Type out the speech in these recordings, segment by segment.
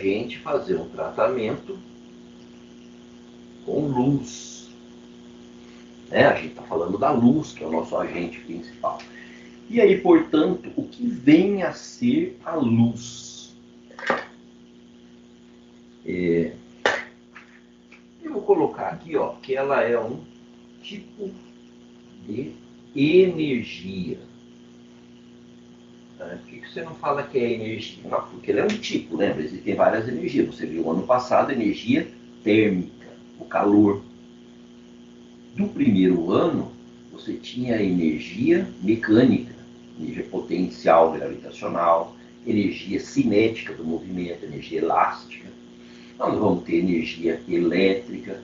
gente fazer um tratamento com luz. Né? A gente está falando da luz, que é o nosso agente principal. E aí, portanto, o que vem a ser a luz? Eu vou colocar aqui, ó, que ela é um tipo de energia. Por que você não fala que é energia? Não, porque ele é um tipo, né? Existem várias energias. Você viu ano passado energia térmica, o calor. Do primeiro ano, você tinha energia mecânica, energia potencial gravitacional, energia cinética do movimento, energia elástica. Nós vamos ter energia elétrica,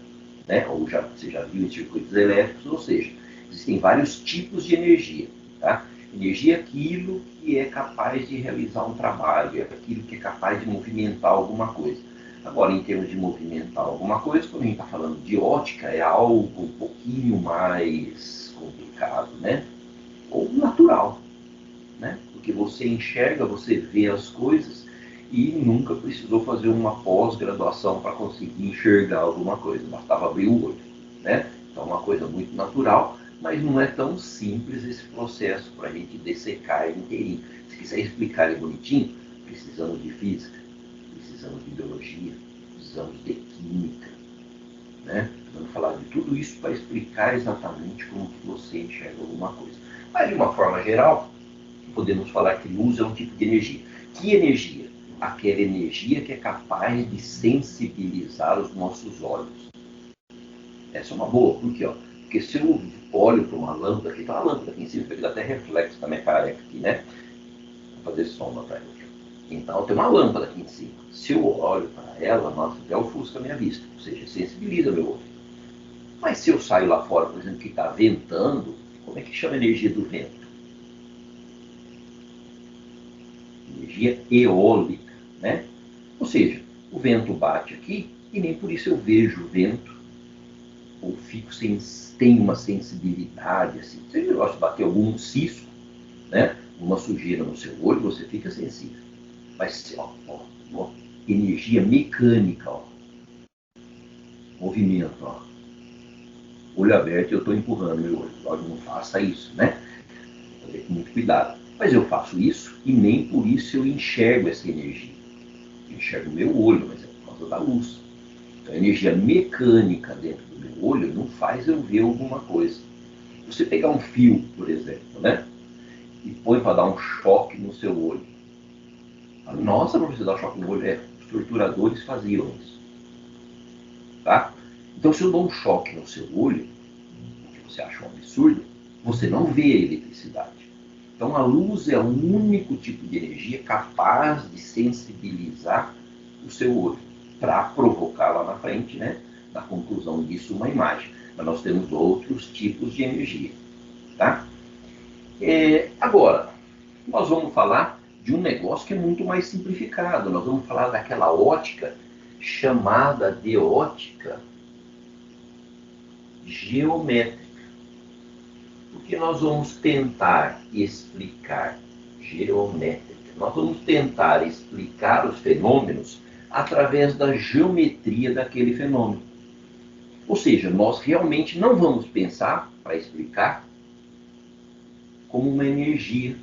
né? Ou você já viu em circuitos elétricos, ou seja, existem vários tipos de energia. Tá? Energia é aquilo que é capaz de realizar um trabalho, é aquilo que é capaz de movimentar alguma coisa. Agora, em termos de movimentar alguma coisa, quando a gente está falando de ótica, é algo um pouquinho mais complicado, né? Ou natural, né? Porque você enxerga, você vê as coisas e nunca precisou fazer uma pós-graduação para conseguir enxergar alguma coisa, bastava abrir o olho, né? Então, é uma coisa muito natural, mas não é tão simples esse processo para a gente dessecar ele inteirinho. Se quiser explicar ele bonitinho, precisamos de física, precisamos de biologia, precisamos de química, né? Vamos falar de tudo isso para explicar exatamente como que você enxerga alguma coisa. Mas, de uma forma geral, podemos falar que luz é um tipo de energia. Que energia? Aquela energia que é capaz de sensibilizar os nossos olhos. Essa é uma boa, por quê? Porque se eu olho para uma lâmpada, aqui tem uma lâmpada aqui em cima, que dá até reflexo da minha careca aqui, né? Vou fazer sombra para ela. Então tem uma lâmpada aqui em cima. Se eu olho para ela, nossa, até ofusca a minha vista, ou seja, sensibiliza meu olho. Mas se eu saio lá fora, por exemplo, que está ventando, como é que chama a energia do vento? Energia eólica, né? Ou seja, o vento bate aqui e nem por isso eu vejo o vento ou tenho uma sensibilidade assim. Você gosta de bater algum cisco, né? Uma sujeira no seu olho, você fica sensível. Mas, ó, energia mecânica, ó. Movimento, ó. Olho aberto e eu estou empurrando meu olho. Olha, não faça isso, né? Vou ter muito cuidado. Mas eu faço isso e nem por isso eu enxergo essa energia. Eu enxergo o meu olho, mas é por causa da luz. Então, a energia mecânica dentro do meu olho não faz eu ver alguma coisa. Você pegar um fio, por exemplo, né? E põe para dar um choque no seu olho. Nossa, não precisa dar choque no olho. Os torturadores faziam isso. Tá? Então, se eu dou um choque no seu olho, o que você acha um absurdo, você não vê a eletricidade. Então, a luz é o único tipo de energia capaz de sensibilizar o seu olho, para provocar lá na frente, né, na conclusão disso, uma imagem. Mas nós temos outros tipos de energia. Tá? Agora, nós vamos falar de um negócio que é muito mais simplificado. Nós vamos falar daquela ótica chamada de ótica geométrica. Porque nós vamos tentar explicar geométrica. Nós vamos tentar explicar os fenômenos através da geometria daquele fenômeno. Ou seja, nós realmente não vamos pensar, para explicar, como uma energia.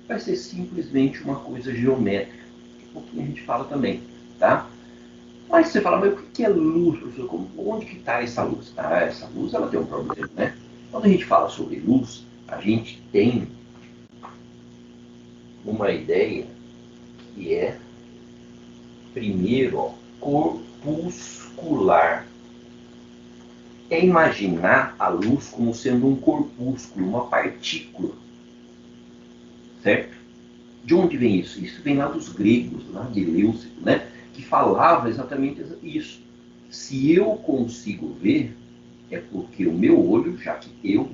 Vai ser simplesmente uma coisa geométrica. Um pouquinho a gente fala também, tá? Mas você fala, mas o que é luz, professor? Onde que está essa luz? Ah, essa luz ela tem um problema, né? Quando a gente fala sobre luz, a gente tem uma ideia que é, primeiro, ó, corpuscular. É imaginar a luz como sendo um corpúsculo, uma partícula. Certo? De onde vem isso? Isso vem lá dos gregos, lá de Leucipo, né? Que falava exatamente isso. Se eu consigo ver, é porque o meu olho, já que eu,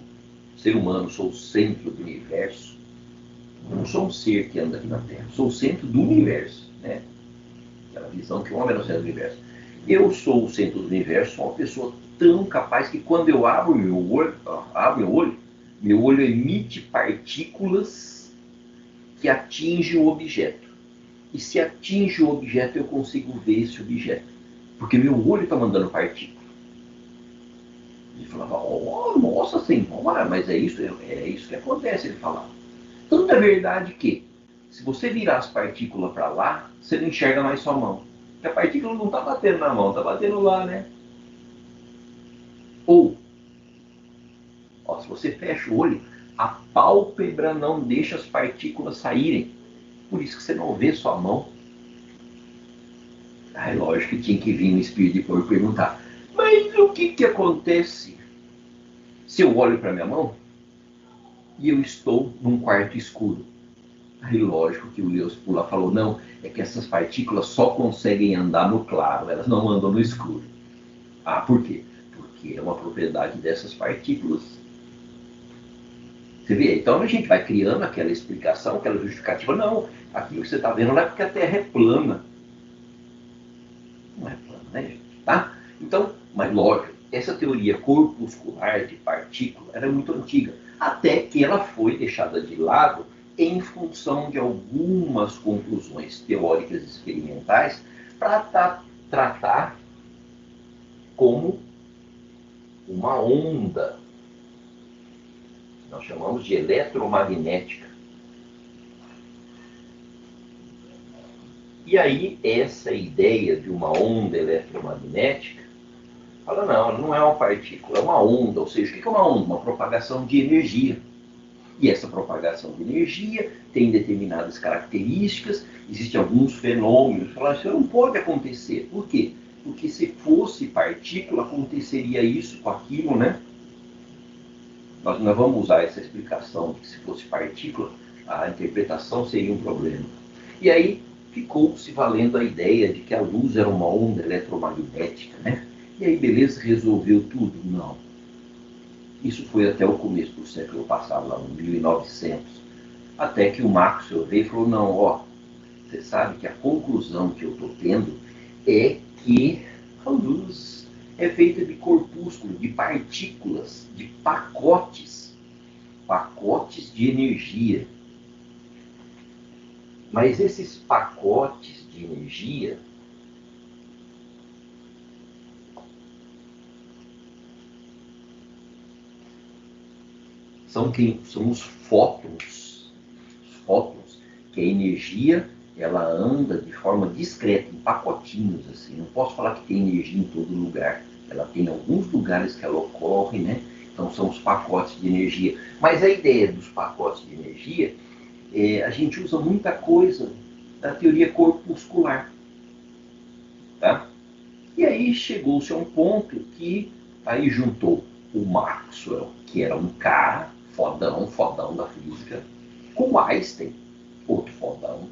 ser humano, sou o centro do universo, eu não sou um ser que anda aqui na Terra, sou o centro do universo, né? Aquela visão que o homem é o centro do universo. Eu sou o centro do universo, sou uma pessoa tão capaz que quando eu abro meu olho emite partículas que atingem o objeto. e se atinge o objeto, eu consigo ver esse objeto, porque meu olho está mandando partícula. Ele falava, oh, nossa senhora, mas é isso que acontece, ele falava. Tanto é verdade que, se você virar as partículas para lá, você não enxerga mais sua mão. Porque a partícula não está batendo na mão, está batendo lá, né? Ou, ó, se você fecha o olho, a pálpebra não deixa as partículas saírem. Por isso que você não vê sua mão. Aí, lógico que tinha que vir um espírito de cor perguntar, mas o que acontece se eu olho para minha mão e eu estou num quarto escuro? Aí, lógico que o Leos Pula falou, não, é que essas partículas só conseguem andar no claro, elas não andam no escuro. Ah, por quê? Porque é uma propriedade dessas partículas. Você vê? Então a gente vai criando aquela explicação, aquela justificativa. Não, aquilo que você está vendo não é porque a Terra é plana. Não é plana, né, gente? Tá? Então, mas lógico, essa teoria corpuscular de partícula era muito antiga, até que ela foi deixada de lado em função de algumas conclusões teóricas experimentais para tratar como uma onda. Nós chamamos de eletromagnética. E aí, essa ideia de uma onda eletromagnética, fala, não é uma partícula, é uma onda. Ou seja, o que é uma onda? Uma propagação de energia. E essa propagação de energia tem determinadas características, existem alguns fenômenos. Fala, isso não pode acontecer. Por quê? Porque se fosse partícula, aconteceria isso com aquilo, né? Nós vamos usar essa explicação de que se fosse partícula, a interpretação seria um problema. E aí ficou se valendo a ideia de que a luz era uma onda eletromagnética, né? E aí, beleza, resolveu tudo? Não. Isso foi até o começo do século passado, lá em 1900. Até que o Maxwell veio e falou, não, ó, você sabe que a conclusão que eu estou tendo é que a luz é feita de corpúsculos, de partículas, de pacotes de energia. Mas esses pacotes de energia são os fótons. Os fótons, que a energia ela anda de forma discreta, em pacotinhos, assim. Não posso falar que tem energia em todo lugar. Ela tem alguns lugares que ela ocorre, né? Então são os pacotes de energia. Mas a ideia dos pacotes de energia, a gente usa muita coisa da teoria corpuscular. Tá? E aí chegou-se a um ponto que aí juntou o Maxwell, que era um cara fodão da física, com o Einstein, outro fodão.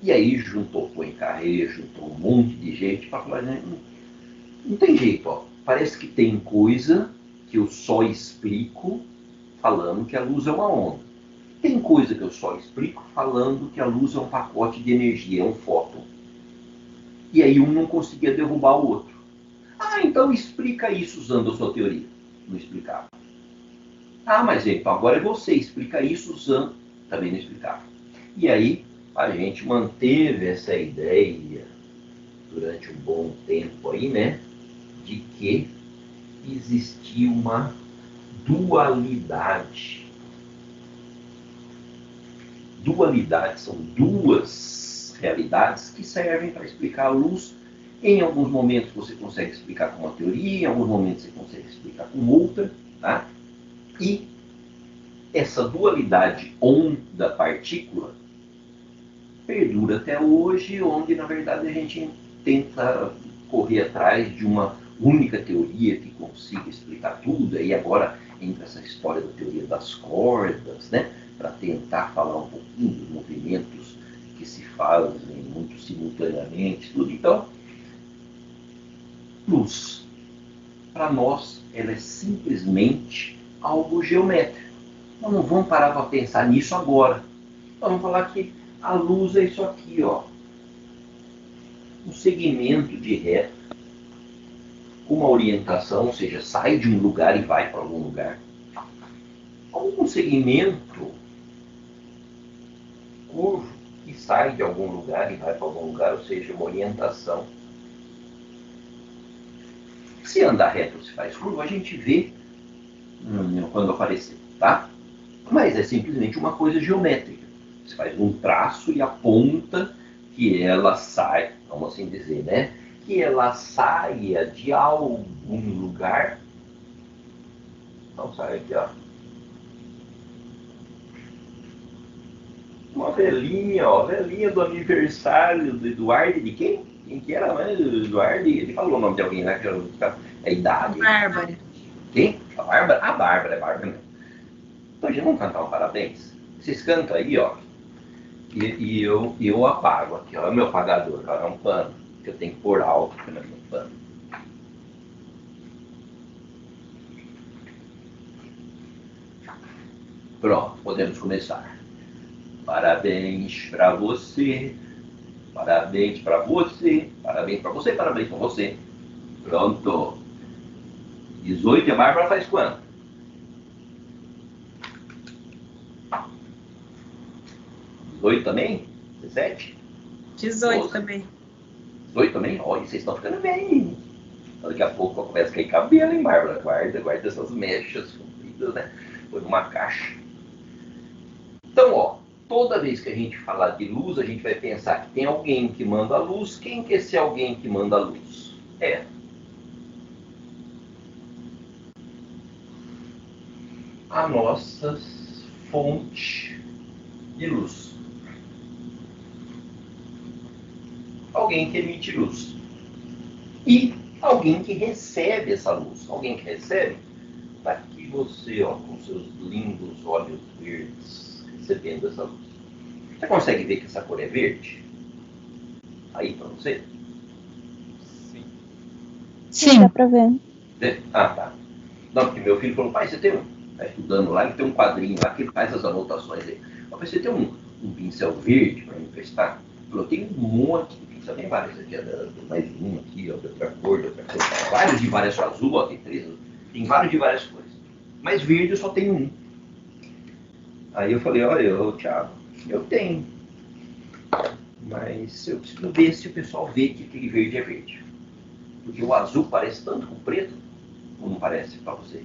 E aí juntou Poincaré, juntou um monte de gente para falar, não tem jeito, ó. Parece que tem coisa que eu só explico falando que a luz é uma onda. Tem coisa que eu só explico falando que a luz é um pacote de energia, é um fóton. E aí um não conseguia derrubar o outro. Ah, então explica isso usando a sua teoria. Não explicava. Ah, mas então agora é você, explica isso usando. Também não explicava. E aí a gente manteve essa ideia durante um bom tempo aí, né? De que existia uma dualidade. Dualidade são duas realidades que servem para explicar a luz. Em alguns momentos você consegue explicar com uma teoria, em alguns momentos você consegue explicar com outra, tá? E essa dualidade onda-partícula perdura até hoje, onde na verdade a gente tenta correr atrás de uma única teoria que consiga explicar tudo. E agora entra essa história da teoria das cordas, né? Para tentar falar um pouquinho dos movimentos que se fazem muito simultaneamente, tudo. Então, luz, para nós, ela é simplesmente algo geométrico. Nós não vamos parar para pensar nisso agora. Nós vamos falar que a luz é isso aqui, ó. Um segmento de reta, uma orientação, ou seja, sai de um lugar e vai para algum lugar. Ou um segmento curvo que sai de algum lugar e vai para algum lugar, ou seja, uma orientação. Se andar reto ou se faz curva, a gente vê quando aparecer, tá? Mas é simplesmente uma coisa geométrica. Você faz um traço e aponta que ela sai, vamos assim dizer, né? Que ela saia de algum lugar. Então sai aqui, ó. Uma velhinha, ó, velhinha do aniversário do Eduardo, de quem? Quem que era, né? Eduardo, ele falou o nome de alguém, né? Que é a idade. Bárbara. Quem? A Bárbara? A Bárbara, é Bárbara. Então, gente, vamos cantar um parabéns? Vocês cantam aí, ó. E eu apago aqui, ó. É o meu apagador, ó. É um pano que eu tenho que pôr alto aqui no meu pano. Pronto, podemos começar. Parabéns pra você. Parabéns pra você. Parabéns pra você, parabéns pra você. Pronto. 18 e a Bárbara faz quanto? 18 também? 17? 18 12? também. 18 também? Olha, vocês estão ficando bem. Daqui a pouco começa a cair cabelo, hein, Bárbara? Guarda essas mechas compridas, né? Põe numa caixa. Então, ó, toda vez que a gente falar de luz, a gente vai pensar que tem alguém que manda a luz. Quem que é esse alguém que manda a luz? É a nossa fonte de luz. Alguém que emite luz. E alguém que recebe essa luz. Alguém que recebe, está aqui você, ó, com seus lindos olhos verdes, recebendo essa luz. Você consegue ver que essa cor é verde? Aí para você? Sim, dá pra ver. Ah, tá. Não, porque meu filho falou, pai, você tem tá estudando lá, ele tem um quadrinho lá que ele faz as anotações aí. Mas você tem um pincel verde para me emprestar? Ele falou, tem um monte de pincel, tem vários aqui, mais um aqui, ó, de outra cor, vários de várias cores, azul, ó, tem 3, tem vários de várias cores. Mas verde eu só tenho um. Aí eu falei, olha, Thiago, eu tenho. Mas eu preciso ver se o pessoal vê que aquele verde é verde. Porque o azul parece tanto com o preto, ou não parece para você?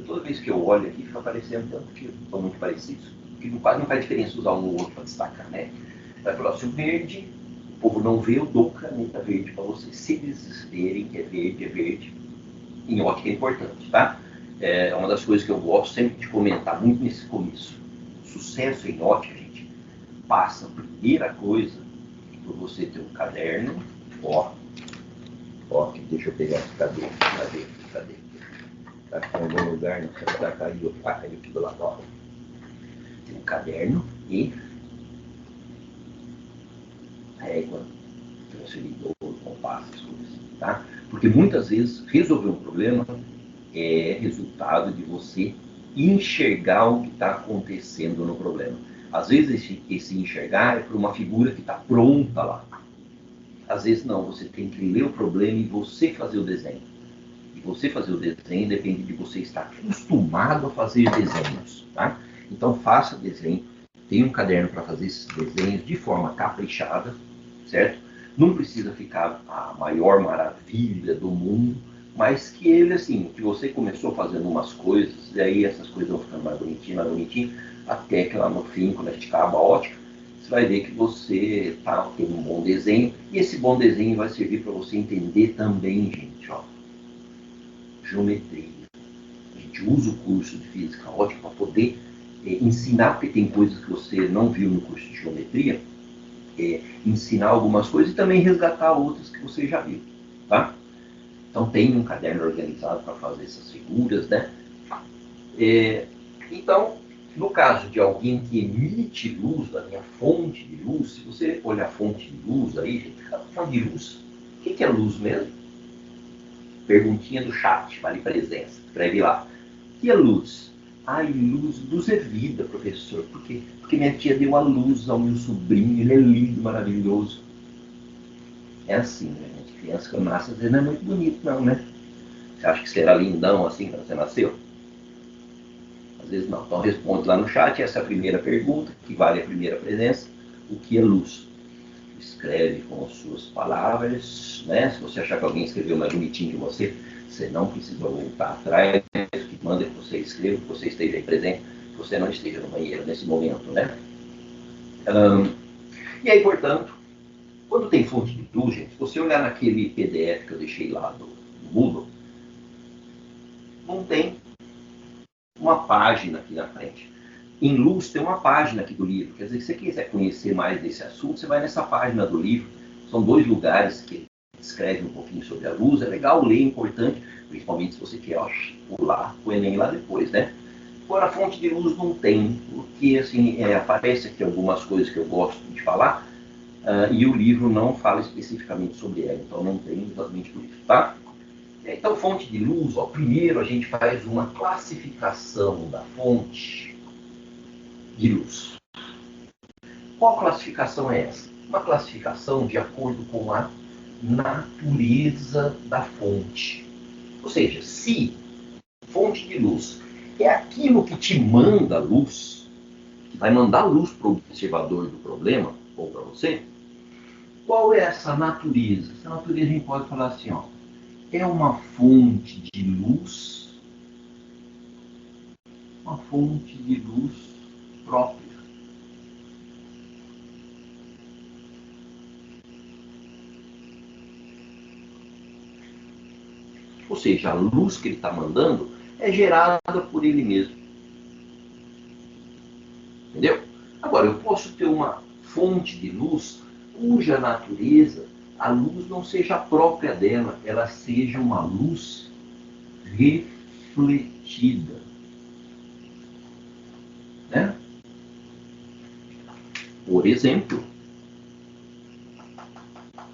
Toda vez que eu olho aqui, fica parecendo tanto que são muito parecidos. Que quase não faz diferença usar um ou outro para destacar, né? Vai falar, se o verde, o povo não vê, eu dou caneta verde para vocês. Se eles verem que é verde, em ótica é importante, tá? É uma das coisas que eu gosto sempre de comentar muito nesse começo. Sucesso em ótica, gente, passa a primeira coisa por você ter um caderno, ó, deixa eu pegar esse caderno, cadê? Tá aqui em algum lugar, não sei se tá caindo aqui do lado, ó. Tem um caderno e régua, transferidor, compasso, as coisas, tá? Porque muitas vezes resolver um problema é resultado de você enxergar o que está acontecendo no problema. Às vezes esse enxergar é por uma figura que está pronta lá. Às vezes não, você tem que ler o problema e você fazer o desenho. E você fazer o desenho depende de você estar acostumado a fazer desenhos, tá? Então faça desenho, tenha um caderno para fazer esses desenhos de forma caprichada, certo? Não precisa ficar a maior maravilha do mundo, mas que ele, assim, que você começou fazendo umas coisas, e aí essas coisas vão ficando mais bonitinho, até que lá no fim, quando a gente acaba a ótica, você vai ver que você tem um bom desenho, e esse bom desenho vai servir para você entender também, gente, ó, geometria. A gente usa o curso de física ótica para poder ensinar, porque tem coisas que você não viu no curso de geometria, ensinar algumas coisas e também resgatar outras que você já viu, tá? Então tem um caderno organizado para fazer essas figuras, né? Então, no caso de alguém que emite luz, da minha fonte de luz, se você olhar a fonte de luz aí, gente, a fonte de luz, o que é luz mesmo? Perguntinha do chat, vale presença, escreve lá. O que é luz? Ai, luz é vida, professor. Por quê? Porque minha tia deu a luz ao meu sobrinho, ele é lindo, maravilhoso. É assim, né, gente? Criança que nasce, às vezes não é muito bonito, não, né? Você acha que será lindão assim quando você nasceu? Às vezes não. Então responde lá no chat essa primeira pergunta, que vale a primeira presença. o que é luz. Escreve com as suas palavras, né? Se você achar que alguém escreveu mais bonitinho que você não precisa voltar atrás. O que manda é que você escreva, que você esteja aí presente, que você não esteja no banheiro nesse momento, né? E aí, portanto, quando tem fonte de luz, gente, se você olhar naquele PDF que eu deixei lá do Moodle, não tem uma página aqui na frente. Em luz tem uma página aqui do livro. Quer dizer, se você quiser conhecer mais desse assunto, você vai nessa página do livro. São 2 lugares que escreve um pouquinho sobre a luz. É legal ler, é importante, principalmente se você quer pular o Enem lá depois, né? Agora, a fonte de luz não tem, porque assim, aparece aqui algumas coisas que eu gosto de falar, e o livro não fala especificamente sobre ela, então não tem exatamente por isso, tá? Então, fonte de luz, primeiro a gente faz uma classificação da fonte de luz. Qual classificação é essa? Uma classificação de acordo com a natureza da fonte. Ou seja, se fonte de luz é aquilo que te manda luz, que vai mandar luz para o observador do problema, ou para você, qual é essa natureza? Essa natureza a gente pode falar assim, é uma fonte de luz, uma fonte de luz própria. Ou seja, a luz que ele está mandando é gerada por ele mesmo. Entendeu? Agora, eu posso ter uma fonte de luz cuja natureza, a luz não seja própria dela, ela seja uma luz refletida. Né? Por exemplo,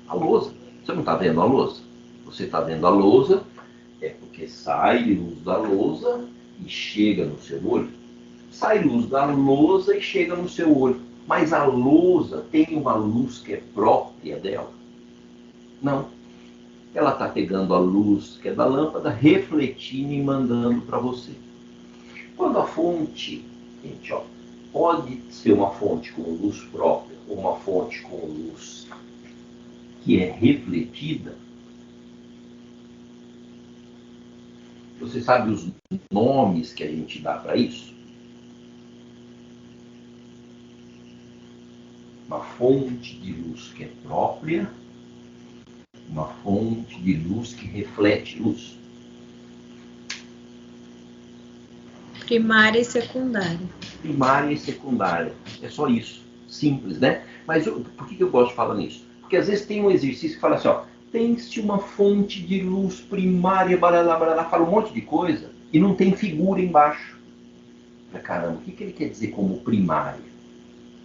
a lousa. Você não está vendo a lousa? Você está vendo a lousa, é porque sai luz da lousa e chega no seu olho. Sai luz da lousa e chega no seu olho. Mas a lousa tem uma luz que é própria dela? Não. Ela está pegando a luz que é da lâmpada, refletindo e mandando para você. Quando a fonte, gente, pode ser uma fonte com luz própria ou uma fonte com luz que é refletida, você sabe os nomes que a gente dá para isso? Uma fonte de luz que é própria, uma fonte de luz que reflete luz. Primária e secundária. Primária e secundária. É só isso. Simples, né? Mas por que eu gosto de falar nisso? Porque às vezes tem um exercício que fala assim, tem-se uma fonte de luz primária, baralá, baralá, fala um monte de coisa e não tem figura embaixo. Caramba, o que ele quer dizer como primária?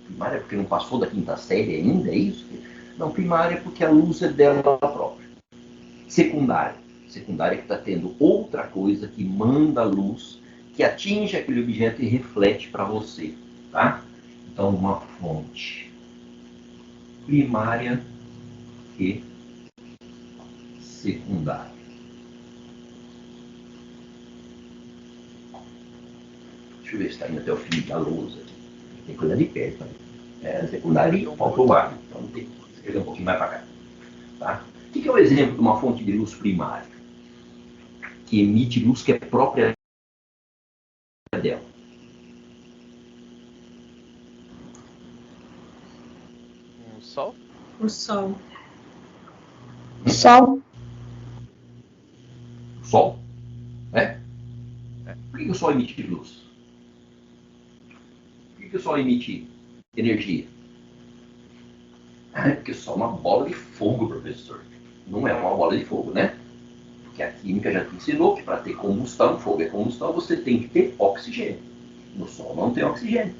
Primária porque não passou da 5ª série ainda, é isso? Não, primária porque a luz é dela própria. Secundária. Secundária que está tendo outra coisa que manda luz, que atinge aquele objeto e reflete para você, tá? Então, uma fonte primária e secundária. Deixa eu ver se está indo até o fim da lousa. Tem coisa de perto. Secundária e faltou o ar. Então, tem que escrever um pouquinho mais para cá. Tá? O que é o exemplo de uma fonte de luz primária? Que emite luz que é própria dela. O sol? O sol. Sol. O sol? Por que o sol emite luz? Por que o sol emite energia? Porque o sol é uma bola de fogo, professor. Não é uma bola de fogo, né? Porque a química já te ensinou que para ter combustão, fogo é combustão, você tem que ter oxigênio. No sol não tem oxigênio.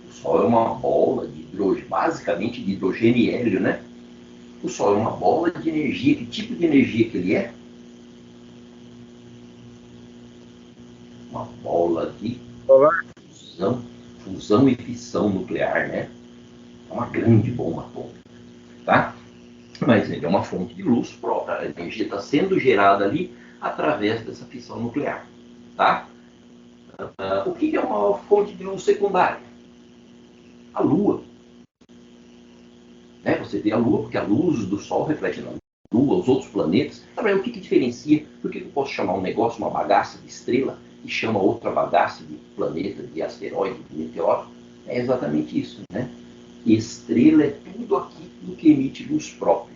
O sol é uma bola de hidrogênio, basicamente de hidrogênio e hélio, né? O sol é uma bola de energia. Que tipo de energia que ele é? Uma bola de fusão e fissão nuclear, né? É uma grande bomba atômica, tá? Mas ele é uma fonte de luz própria. A energia está sendo gerada ali através dessa fissão nuclear, tá? O que é uma fonte de luz secundária? A Lua. né? Você vê a Lua, porque a luz do Sol reflete na Lua, os outros planetas. Agora, o que diferencia? Por que eu posso chamar um negócio, uma bagaça de estrela, e chama outra bagaça de planeta, de asteroide, de meteoro? É exatamente isso, né? Estrela é tudo aquilo que emite luz própria.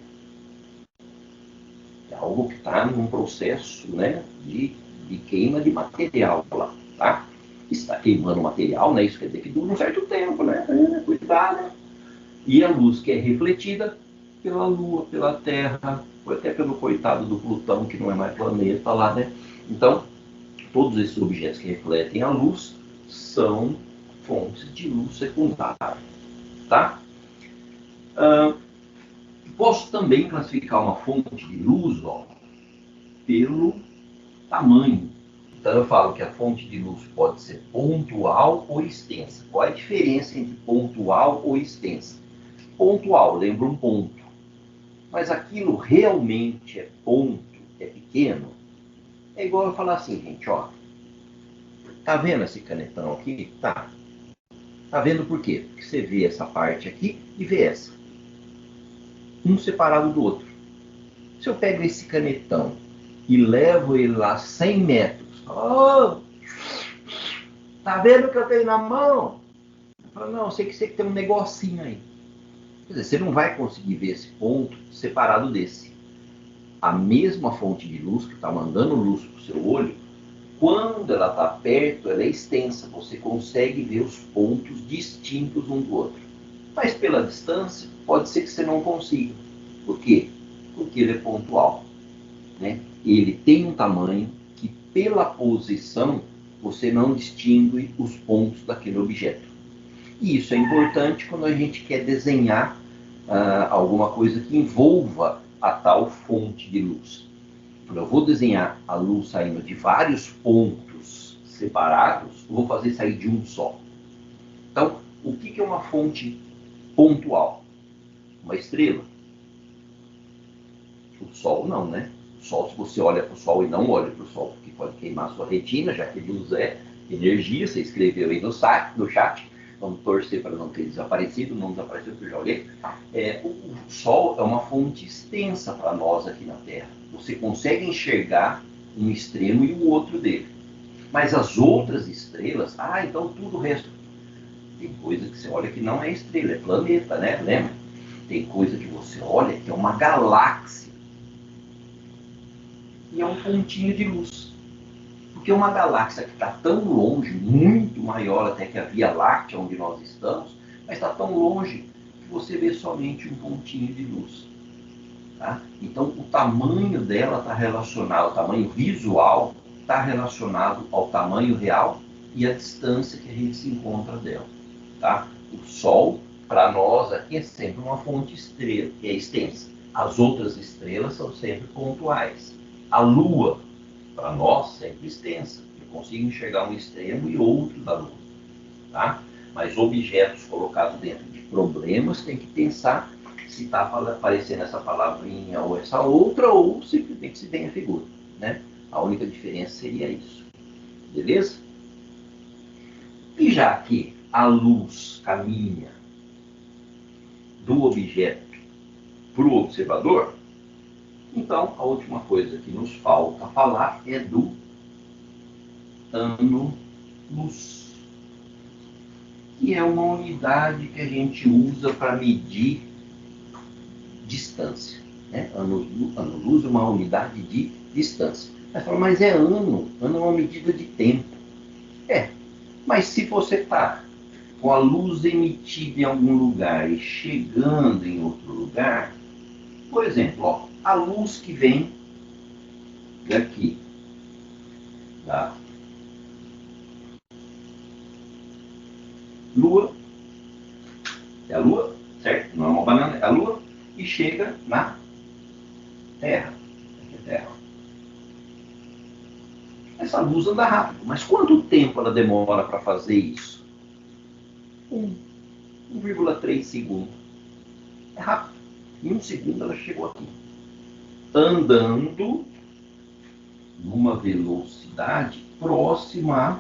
É algo que está num processo, né, de queima de material lá, tá? Está queimando material, né? Isso quer dizer que dura um certo tempo, né? Cuidado. E a luz que é refletida pela Lua, pela Terra, ou até pelo coitado do Plutão, que não é mais planeta lá, né? Então, todos esses objetos que refletem a luz são fontes de luz secundária, tá? Posso também classificar uma fonte de luz, ó, pelo tamanho. Então eu falo que a fonte de luz pode ser pontual ou extensa. Qual é a diferença entre pontual ou extensa? Pontual, lembra um ponto. Mas aquilo realmente é ponto, é pequeno? É igual eu falar assim, gente, ó. Tá vendo esse canetão aqui? Tá. Tá vendo por quê? Porque você vê essa parte aqui e vê essa. Um separado do outro. Se eu pego esse canetão e levo ele lá 100 metros, oh, tá vendo o que eu tenho na mão? Eu falo, não, eu sei que você tem um negocinho aí. Quer dizer, você não vai conseguir ver esse ponto separado desse. A mesma fonte de luz que está mandando luz para o seu olho, quando ela está perto, ela é extensa. Você consegue ver os pontos distintos um do outro. Mas pela distância, pode ser que você não consiga. Por quê? Porque ele é pontual, né? Ele tem um tamanho que, pela posição, você não distingue os pontos daquele objeto. E isso é importante quando a gente quer desenhar alguma coisa que envolva a tal fonte de luz. Eu vou desenhar a luz saindo de vários pontos separados, eu vou fazer sair de um só. Então, o que é uma fonte pontual? Uma estrela. O Sol não, né? O Sol, se você olha para o Sol e não olha para o Sol, porque pode queimar a sua retina, já que luz é energia, você escreveu aí no chat, vamos torcer para não ter desaparecido, não desapareceu que eu já olhei. O Sol é uma fonte extensa para nós aqui na Terra. Você consegue enxergar um extremo e o outro dele. Mas as outras estrelas, então tudo o resto. Tem coisa que você olha que não é estrela, é planeta, né? Lembra? Tem coisa que você olha que é uma galáxia. E é um pontinho de luz. Porque uma galáxia que está tão longe, muito maior até que a Via Láctea, onde nós estamos, mas está tão longe que você vê somente um pontinho de luz. Tá? Então, o tamanho dela está relacionado, o tamanho visual está relacionado ao tamanho real e à distância que a gente se encontra dela. Tá? O Sol, para nós aqui, é sempre uma fonte estrela, que é extensa. As outras estrelas são sempre pontuais. A Lua, para nós, sempre extensa. Eu consigo enxergar um extremo e outro da Lua. Tá? Mas objetos colocados dentro de problemas, tem que pensar se está aparecendo essa palavrinha ou essa outra, ou simplesmente se tem a figura. Né? A única diferença seria isso. Beleza? E já que a luz caminha do objeto para o observador, então a última coisa que nos falta falar é do ano-luz, que é uma unidade que a gente usa para medir distância. Né? Ano-luz é uma unidade de distância. Mas fala, mas é ano é uma medida de tempo. Mas se você está com a luz emitida em algum lugar e chegando em outro lugar, por exemplo, ó, a luz que vem daqui, da Lua, é a Lua, certo? Não é uma banana, é a Lua, e chega na Terra. Aqui é a Terra. Essa luz anda rápido, mas quanto tempo ela demora para fazer isso? 1,3 segundos. É rápido. Em 1 segundo ela chegou aqui. Andando numa velocidade próxima a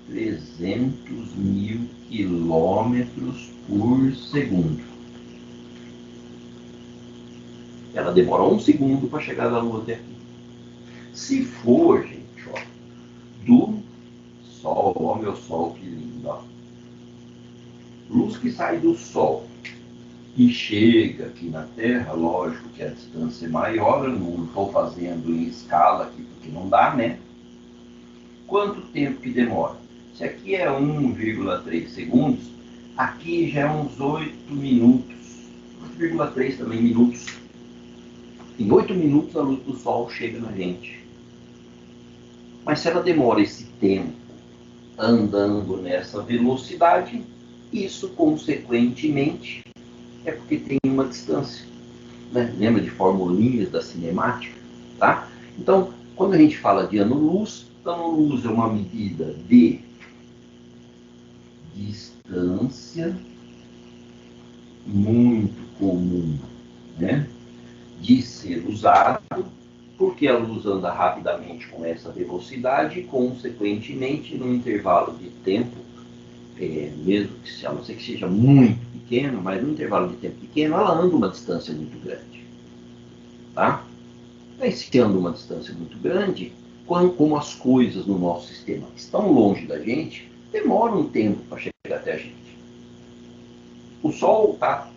300 mil quilômetros por segundo. ela demora 1 segundo para chegar da Lua até aqui. Se for, gente, ó, do Sol, ó meu Sol, que lindo, ó. Luz que sai do Sol e chega aqui na Terra, lógico que a distância é maior, eu não estou fazendo em escala aqui, porque não dá, né? Quanto tempo que demora? Se aqui é 1,3 segundos, aqui já é uns 8 minutos. 8,3 também minutos. Em 8 minutos a luz do Sol chega na gente. Mas se ela demora esse tempo andando nessa velocidade, isso consequentemente é porque tem uma distância. Né? Lembra de formulinhas da cinemática? Tá? Então, quando a gente fala de ano-luz, ano-luz é uma medida de distância muito comum, né, de ser usado, porque a luz anda rapidamente com essa velocidade e, consequentemente, num intervalo de tempo, mesmo que, a não ser que seja muito pequeno, mas num intervalo de tempo pequeno, ela anda uma distância muito grande. Tá? Mas se anda uma distância muito grande, como as coisas no nosso sistema estão longe da gente, demora um tempo para chegar até a gente. O Sol, tá?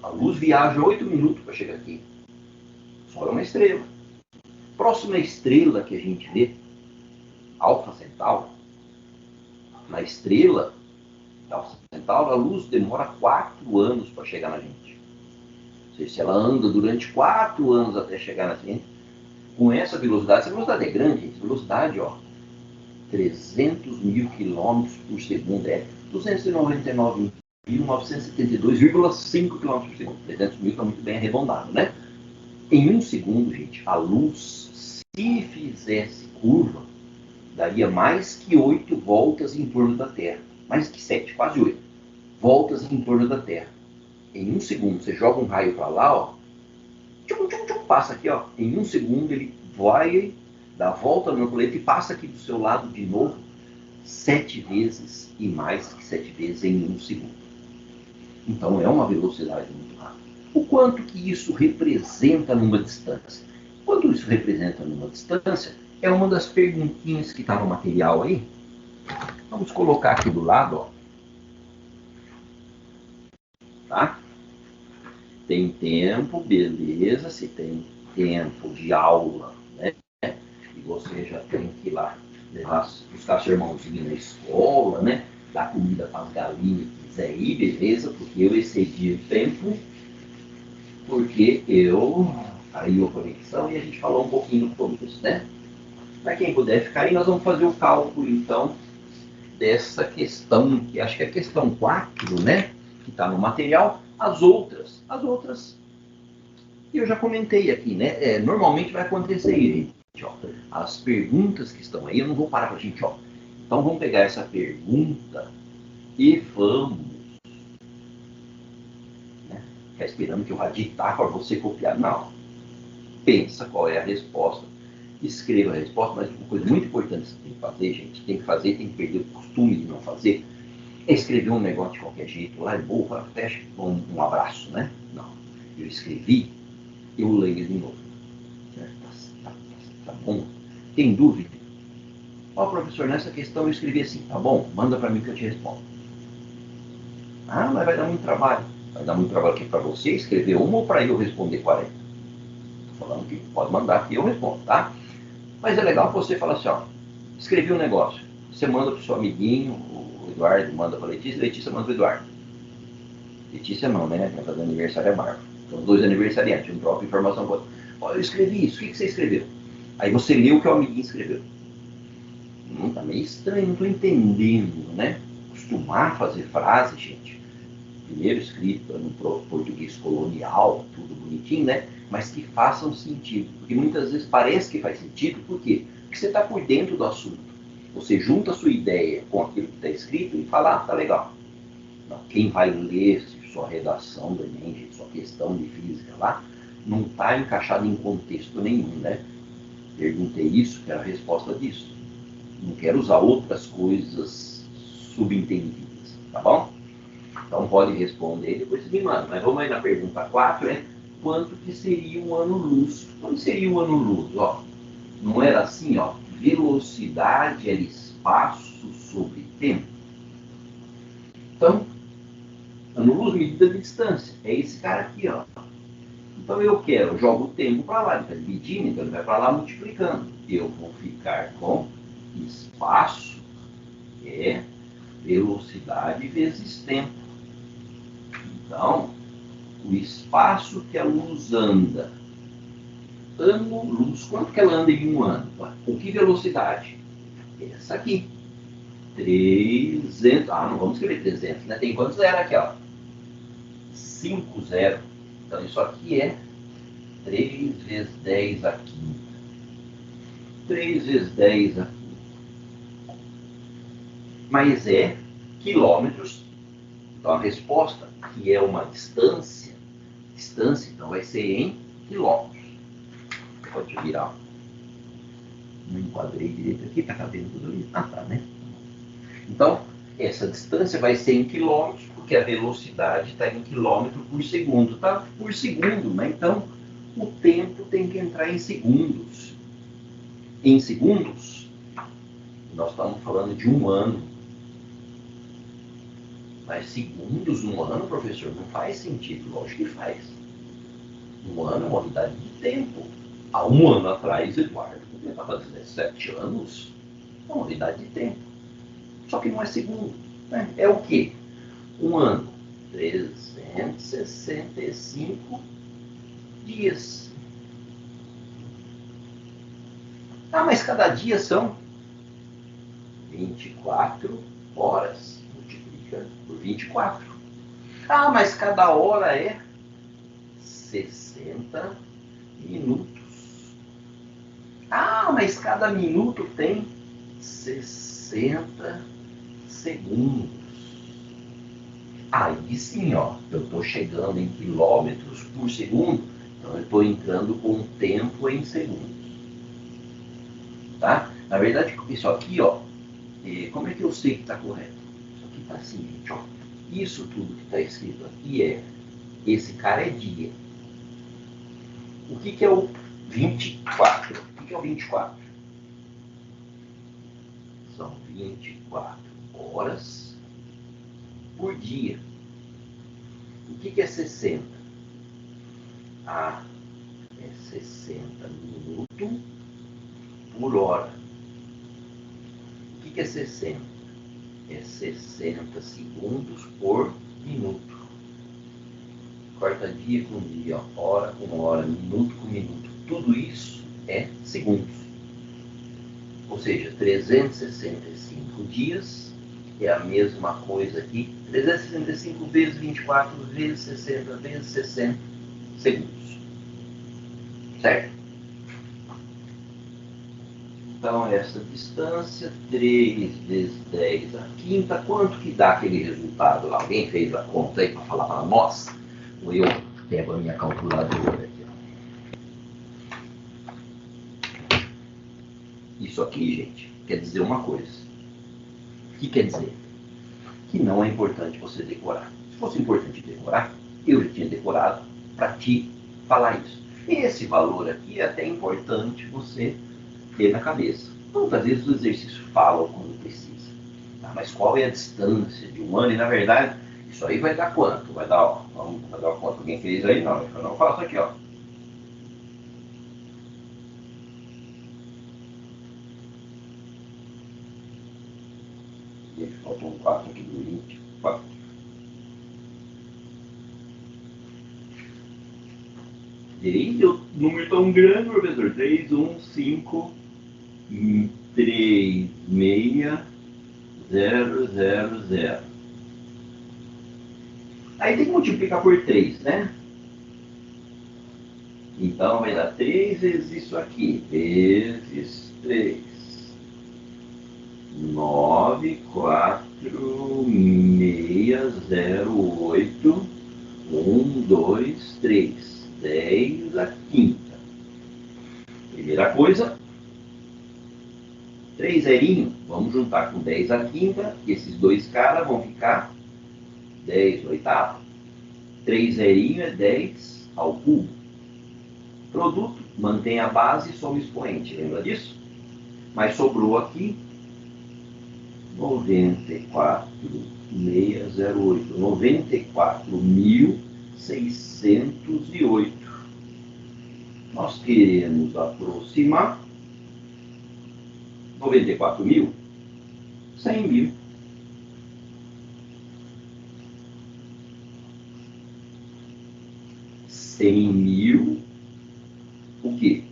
A luz viaja 8 minutos para chegar aqui. O Sol é uma estrela. Próxima estrela que a gente vê, Alfa Centauro, na estrela de Alfa Centauro, a luz demora 4 anos para chegar na gente. Ou seja, se ela anda durante 4 anos até chegar na gente, com essa velocidade é grande, gente. Velocidade, ó, 300 mil quilômetros por segundo, 299.972,5 km por segundo. 300 mil está muito bem arredondado, né? Em 1 segundo, gente, a luz, se fizesse curva, daria mais que 8 voltas em torno da Terra. Mais que 7, quase 8 voltas em torno da Terra. Em 1 segundo, você joga um raio para lá, ó, tchum, tchum, tchum, passa aqui, ó. Em 1 segundo ele vai, dá a volta no planeta e passa aqui do seu lado de novo 7 vezes e mais que 7 vezes em 1 segundo. Então é uma velocidade muito rápida. O quanto que isso representa numa distância? Quanto isso representa numa distância é uma das perguntinhas que está no material aí. Vamos colocar aqui do lado, ó. Tá? Tem tempo, beleza, se tem tempo de aula, né? E você já tem que ir lá buscar seu irmãozinho na escola, né? Dar comida para as galinhas que quiser ir, beleza, porque eu excedi o tempo, porque eu caiu a conexão e a gente falou um pouquinho no começo, né? Para quem puder ficar aí, nós vamos fazer o cálculo, então, dessa questão, que acho que é a questão 4, né? Que está no material. As outras, eu já comentei aqui, né? Normalmente vai acontecer, gente, ó, as perguntas que estão aí, eu não vou parar para a gente, ó. Então vamos pegar essa pergunta e vamos, né? Ficar esperando que eu vá digitar para você copiar. Não. Pensa qual é a resposta, escreva a resposta, mas uma coisa muito importante que você tem que fazer, gente, tem que perder o costume de não fazer, é escrever um negócio de qualquer jeito, lá de boa, fecha, um abraço, né? Não. Eu escrevi, eu leio de novo. Tá bom? Tem dúvida? Ó, professor, nessa questão eu escrevi assim, tá bom? Manda para mim que eu te respondo. Ah, mas vai dar muito trabalho. Vai dar muito trabalho aqui para você escrever uma ou para eu responder 40? Tô falando que pode mandar que eu respondo, tá? Mas é legal que você fala assim, ó, escrevi um negócio. Você manda para o seu amiguinho, o Eduardo manda para a Letícia manda para o Eduardo. Letícia não, né? Quem faz aniversário é a Bárbara. São os 2 aniversariantes, um troca informação com o outro. Ó, eu escrevi isso, o que você escreveu? Aí você leu o que o amiguinho escreveu. Tá meio estranho, não estou entendendo, né? Costumar fazer frase, gente, primeiro escrita no português colonial, tudo bonitinho, né? Mas que façam sentido. Porque muitas vezes parece que faz sentido, por quê? Porque você está por dentro do assunto. Você junta a sua ideia com aquilo que está escrito e fala, tá legal. Não, quem vai ler sua redação do Enem, gente, sua questão de física lá, não está encaixado em contexto nenhum, né? Perguntei isso, quero a resposta disso. Não quero usar outras coisas subentendidas, tá bom? Então pode responder, depois me manda. Mas vamos aí na pergunta 4, né? quanto que seria um ano-luz. Quanto seria um ano-luz? Ó, não era assim, ó, velocidade era espaço sobre tempo. Então, ano-luz medida de distância. É esse cara aqui, ó. Então eu jogo o tempo para lá, ele está dividindo, então ele vai para lá multiplicando. Eu vou ficar com espaço, velocidade vezes tempo. Então, o espaço que a luz anda, ano-luz, quanto que ela anda em um ano? Com que velocidade? Essa aqui. 300, não vamos escrever 300, né? Tem quantos zero aqui, ó? 5 zero. Então isso aqui é 3 vezes 10 a quinta. 3 vezes 10 a quinta. Mas é quilômetros. Então a resposta, que é uma distância, então vai ser em quilômetros. Pode virar. Não enquadrei direito aqui, tá cabendo tudo ali. Tá, né? Então, essa distância vai ser em quilômetros, porque a velocidade está em quilômetro por segundo. Tá por segundo, né? Então, o tempo tem que entrar em segundos. Em segundos, nós estamos falando de um ano. Mas segundos num ano, professor, não faz sentido. Lógico que faz. Um ano é uma unidade de tempo. Há um ano atrás, Eduardo, eu estava 17 anos, é uma unidade de tempo. Só que não é segundo. Né? É o quê? Um ano. 365 dias. Mas cada dia são 24 horas. Multiplica por 24. Mas cada hora é 60 minutos. Mas cada minuto tem 60 segundos. Aí sim, ó, eu estou chegando em quilômetros por segundo, então eu estou entrando com tempo em segundos. Tá? Na verdade, isso aqui, ó, como é que eu sei que está correto? Isso aqui está assim, gente, ó. Isso tudo que está escrito aqui esse cara é dia. O que é o 24? O que é o 24? São 24 horas por dia. O que é 60? É 60 minutos por hora. O que é 60? É 60 segundos por minuto. Corta dia com dia, hora com hora, minuto com minuto. Tudo isso é segundos. Ou seja, 365 dias é a mesma coisa aqui. 365 vezes 24 vezes 60 vezes 60 segundos. Certo? Então, essa distância, 3 vezes 10 a quinta, quanto que dá aquele resultado lá? Alguém fez a conta aí para falar para nós? Ou eu pego a minha calculadora aqui? Isso aqui, gente, quer dizer uma coisa. O que quer dizer? Que não é importante você decorar. Se fosse importante decorar, eu já tinha decorado para te falar isso. Esse valor aqui é até importante você ter na cabeça. Muitas vezes os exercícios falam quando precisa. Tá? Mas qual é a distância de um ano? E na verdade, isso aí vai dar quanto? Vai dar, ó, vai dar quanto? Alguém fez aí? Não, eu não faço aqui, ó. Faltou um 4 aqui do 24. Direito, o número tão grande, professor. 3, 1, 5, 3, 6, 0, 0, 0. Aí tem que multiplicar por 3, né? Então vai dar 3 vezes isso aqui, vezes 3. 9, 4, 6, 0, 8, 1, 2, 3. 10 a quinta. Primeira coisa, 3 zerinhos, vamos juntar com 10 a quinta, e esses dois caras vão ficar 10 oitava. 3 zerinhos é 10 ao cubo. Produto, mantém a base e soma o expoente, lembra disso? Mas sobrou aqui 94.608, 94.608. Nós queremos aproximar 94.000, 100.000. O quê?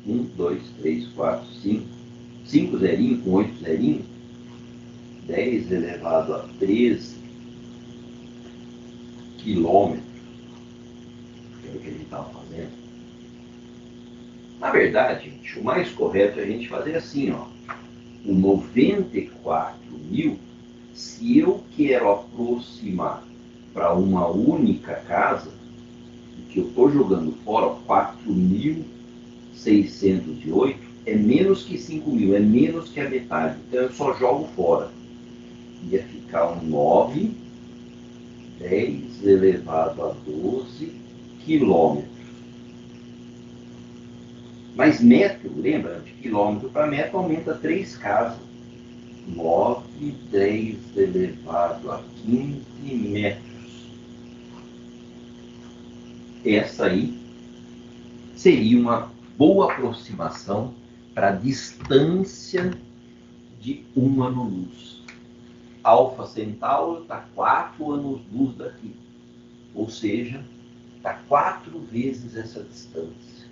1, 2, 3, 4, 5. 5 zerinhos com 8 zerinhos. 10 elevado a 13 quilômetros. Que é o que a gente estava fazendo. Na verdade, gente, o mais correto é a gente fazer assim, ó. O 94.000, se eu quero aproximar para uma única casa, que eu estou jogando fora, 4.608, é menos que 5.000, é menos que a metade. Então eu só jogo fora. Ia ficar um 9, 10 elevado a 12 quilômetros. Mas metro, lembra? De quilômetro para metro aumenta 3 casas. 9, 10 elevado a 15 metros. Essa aí seria uma boa aproximação para a distância de um ano-luz. Alfa Centauro está 4 anos-luz daqui. Ou seja, está 4 vezes essa distância.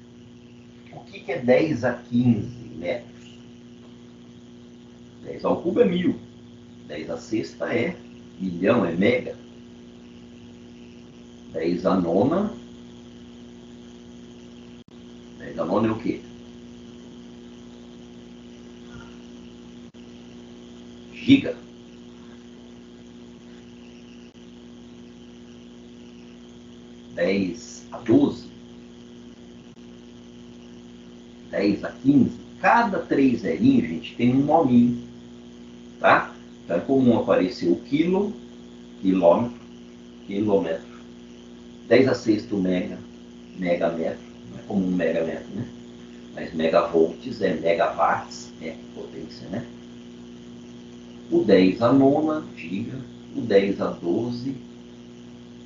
O que é 10 a 15 metros? 10 ao cubo é 1.000. 10 a sexta é milhão, é mega. 10 a nona. 10 a nona é o quê? Giga. 10 a 12. 10 a 15. Cada 3 zerinhos, gente, tem um nominho. Tá? Então é comum aparecer o quilo, quilômetro, quilômetro. 10 a sexto mega, megametro. Não é comum megametro, né? Mas megavolts é megawatts, é potência, né? O 10 a nona, giga. O 10 a 12,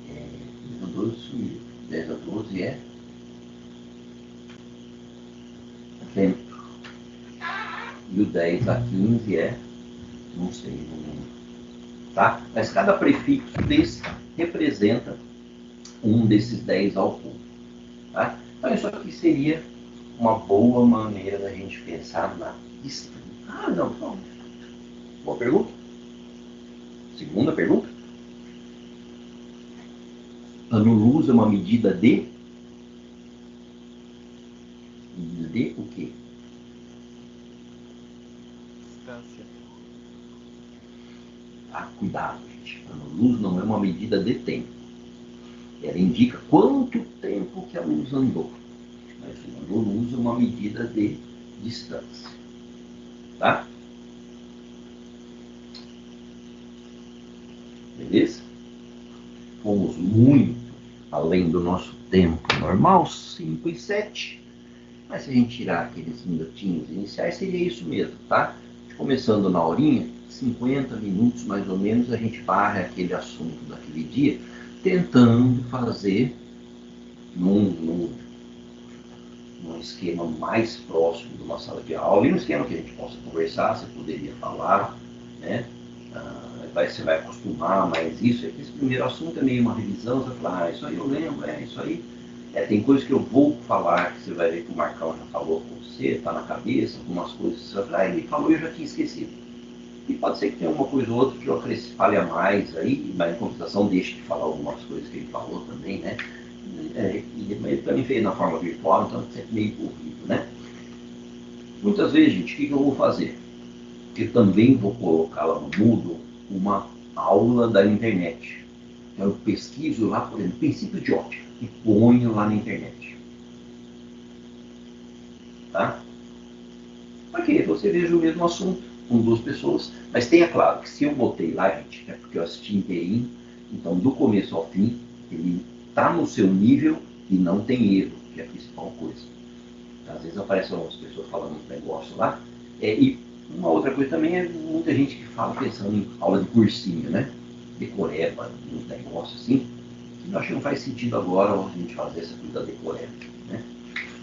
10 a 12 sumiu. 10 a 12 é tempo. E o 10 a 15 é, não sei, não lembro. Tá? Mas cada prefixo desse representa um desses 10 ao cubo. Tá? Então isso aqui seria uma boa maneira da gente pensar na distância. Ah, não. Boa pergunta. Segunda pergunta. Ano-luz é uma medida de... Medida de o quê? Distância. Ah, cuidado, gente. Ano-luz não é uma medida de tempo. Ela indica quanto tempo que a luz andou. Mas o ano-luz é uma medida de distância. Tá? Beleza? Fomos muito além do nosso tempo normal, 5 e 7. Mas se a gente tirar aqueles minutinhos iniciais, seria isso mesmo, tá? Começando na horinha, 50 minutos mais ou menos, a gente varre aquele assunto daquele dia, tentando fazer num esquema mais próximo de uma sala de aula, e num esquema que a gente possa conversar, você poderia falar, né? Você vai acostumar, mas isso aqui, esse primeiro assunto é meio uma revisão, você vai falar, isso aí eu lembro, isso aí. Tem coisas que eu vou falar, que você vai ver que o Marcão já falou com você, está na cabeça, algumas coisas que você vai falar, ele falou e eu já tinha esquecido. E pode ser que tenha uma coisa ou outra que eu fale a mais aí, mas em compensação deixe de falar algumas coisas que ele falou também, né? Ele também fez na forma virtual, então é sempre meio corrido, né? Muitas vezes, gente, o que eu vou fazer? Eu também vou colocar lá no Moodle uma aula da internet. Então eu pesquiso lá, por exemplo, princípio de ótica e ponho lá na internet. Tá? Ok, você veja o mesmo assunto com 2 pessoas, mas tenha claro que se eu botei lá, gente, é porque eu assisti inteirinho, então do começo ao fim, ele está no seu nível e não tem erro, que é a principal coisa. Às vezes aparecem algumas pessoas falando um negócio lá, e uma outra coisa também é muita gente que fala pensando em aula de cursinho, né? Decoreba, uns negócios assim, que eu acho que não faz sentido agora a gente fazer essa coisa da decoreba, né?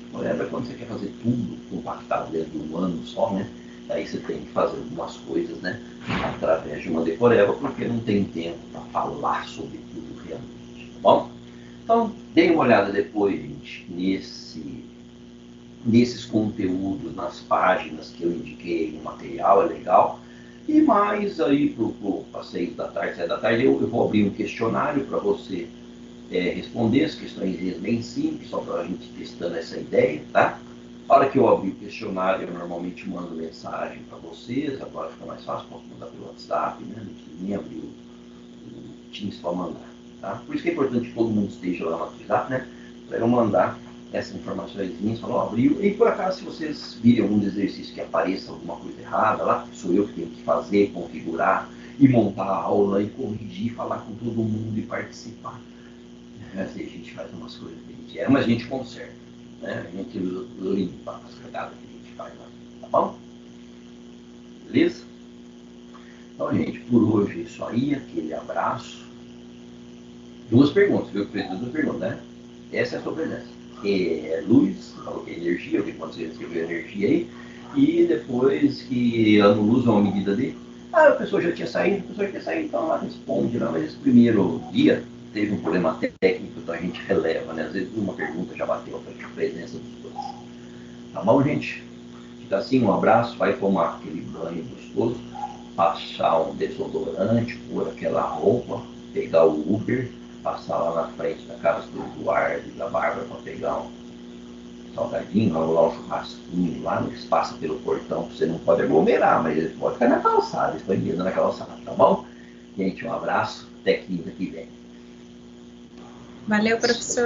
Decoreba é quando você quer fazer tudo compactado dentro de um ano só, né? Aí você tem que fazer algumas coisas, né? Através de uma decoreba, porque não tem tempo para falar sobre tudo realmente, tá bom? Então, dê uma olhada depois, gente, nesses conteúdos, nas páginas que eu indiquei no material, é legal. E mais aí para 6 da tarde, 7 da tarde, eu vou abrir um questionário para você responder as questões bem simples, só para a gente testando essa ideia, tá? A hora que eu abrir o questionário, eu normalmente mando mensagem para vocês, agora fica mais fácil, posso mandar pelo WhatsApp, né? Não precisa nem abrir o Teams para mandar, tá? Por isso que é importante que todo mundo esteja lá no WhatsApp, né? Para eu mandar essas informações, falar, abriu, e por acaso, se vocês virem algum exercício que apareça alguma coisa errada lá, sou eu que tenho que fazer, configurar, e montar a aula, e corrigir, falar com todo mundo e participar. Assim, a gente faz umas coisas que a gente erra, mas a gente conserta, né? A gente limpa as cagadas que a gente faz lá, tá bom? Beleza? Então, gente, por hoje é isso aí, aquele abraço. 2 perguntas, viu? Fez 2 perguntas, né? Essa é a sua presença. Luz, falou que é energia, eu vi quando você escreveu energia aí, e depois que ano luz é uma medida de. A pessoa já tinha saído, então ela responde lá, mas esse primeiro dia teve um problema técnico, então a gente releva, né? Às vezes uma pergunta já bateu a presença dos dois. Tá bom, gente? Fica assim, um abraço, vai tomar aquele banho gostoso, passar um desodorante, pôr aquela roupa, pegar o Uber, passar lá na frente da casa do Eduardo e da Bárbara para pegar um salgadinho, vamos lá um churrasquinho lá, eles passam pelo portão, você não pode aglomerar, mas eles podem ficar na calçada, eles estão indo na calçada, tá bom? Gente, um abraço, até quinta que vem. Valeu, professor.